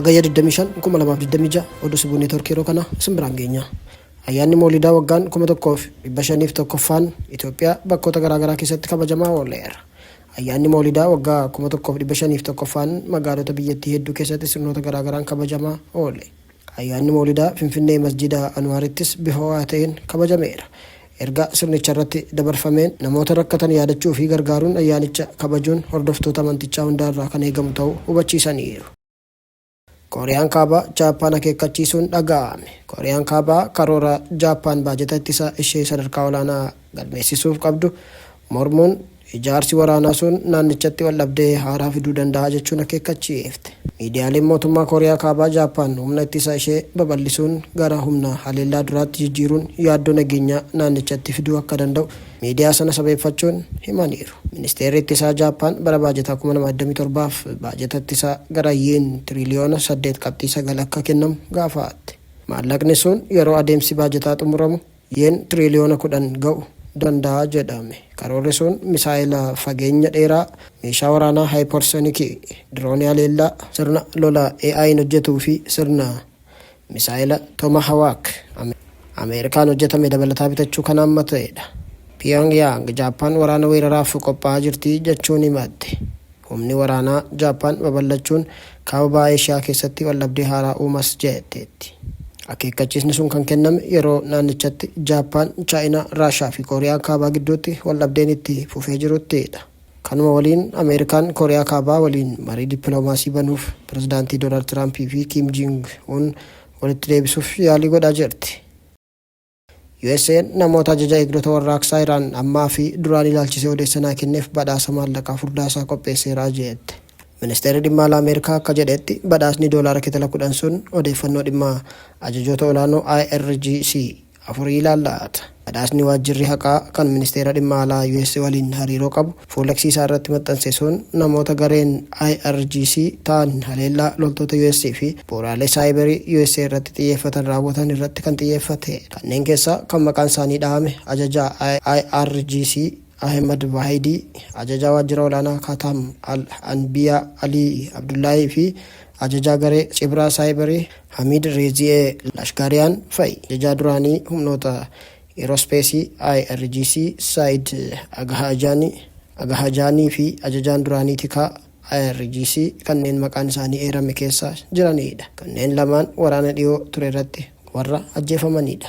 Hagayya 25 2026 oduu sibuu neetworkii yeroo kana isin biraan geenya. Ayyaanni Moolidaa waggaan 1501ffaan Itoophiyaa bakkoota garaagaraa keessatti kabajamaa ooleera. Ayyaanni Moolidaa waggaa 1501ffaan magaalota biyyattii hedduu keessatti sirnoota garaagaraan kabajamaa oole. Ayyaanni Moolidaa Finfinnee Masjida Anwaarittis bifa ho'aa ta'een kabajameera. Erga sirnicha irratti dabarfameen namoota rakkatan yaadachuu fi gargaaruun ayyaanicha kabajuun hordoftoota amantichaa hundaarraa kan eegamu ta'uu hubachiisaniiru. Kooriyaan Kaabaa Jaappaan akeekkachiisuun dhaga'ame. Kooriyaan Kaabaa karoora Jaappaan baajata ittisa ishee sadarkaa olaanaa galmeessisuuf qabdu mormuun ijaarsi waraanaa sun naannichatti waldhabdee haaraa fiduu danda'a jechuun akeekkachiifte. Miidiyaaleen mootummaa Kooriyaa Kaabaa Jaappaan humna ittisa ishee babal'isuun gara humna haleellaa duraatti jijjiiruun yaaddoo nageenyaa naannichatti fiduu akka danda'u miidiyaa sana sabeeffachuun himaniiru. Ministeerri ittisaa Jaappaan bara baajataa 2027f baajata ittisaa gara yeen tiriliyoona 8.9 akka kennamu gaafate. Maallaqni sun yeroo adeemsi baajataa xumuramu yeen tiriliyoona 10 ga'u danda'a jedhame. Karoorri sun misaayila fageenya dheeraa, meeshaa waraanaa haayiparsonikii, diroonii haleellaa, sirna lola AI'n hojjetuu fi sirna misaayila Tomahawk Ameerikaan hojjetame dabalataa bitachuu kan hammatedha. Pyongyang Jaappaan waraana weeraraaf qophaa'aa jirti jechuun himatte. Humni waraanaa Jaappaan babal'achuun kaaba Eeshiyaa keessatti waldhabdee haaraa uumas jetteetti. Akeekkachiisni sun kan kenname yeroo naannichatti Jaappaan, Chaayinaa, Raashaa fi Kooriyaa Kaabaa gidduutti waldhabdeen itti fufee jiruttidha. Kanuma waliin Ameerikaan Kooriyaa Kaabaa waliin marii dippiloomaasii banuuf pirezidaantii Doonaald Tiraampii fi Kiim Joong Un walitti deebisuuf yaalii godhaa jirti. USA'n namoota ajaja eegdota warraaqsaa Iraan ammaa fi duraan ilaalchisee odeessanaa kenneef badhaasa maallaqaa furdaasaa qopheesseeraa jette. Ministeerri dhimma alaa Ameerikaa akka jedhetti badhaasni doolaara kitala 10 sun odeeffannoo dhimma ajajoota olaanoo IRGC 4 ilaallata. Badhaasni waajjirri haqaa kan ministeera dhimma alaa USA waliin hariiroo qabu fuulaksiisaa irratti maxxanse sun namoota gareen IRGC ta'an haleellaa loltoota USA fi bu'uuraalee saayibarii USA irratti xiyyeeffatan raawwatan irratti kan xiyyeeffate. Kanneen keessaa kan maqaan isaanii dhahame ajajaa IRGC Ahmed Wahidi, ajajaa waajjira olaanaa Katam Al-Anbiyaa Ali Abdullahi fi ajajaa garee Cibraa Saayibarii Hamid Rezi'ee Lashkariyaan fa'i. Ajajaa duraanii humnoota Aerospace IRGC Said Agahajaanii fi ajajaan duraanii tikaa IRGC kanneen maqaan isaanii eerame keessa jiranidha. Kanneen lamaan waraana dhiyoo ture irratti warra ajjeefamanidha.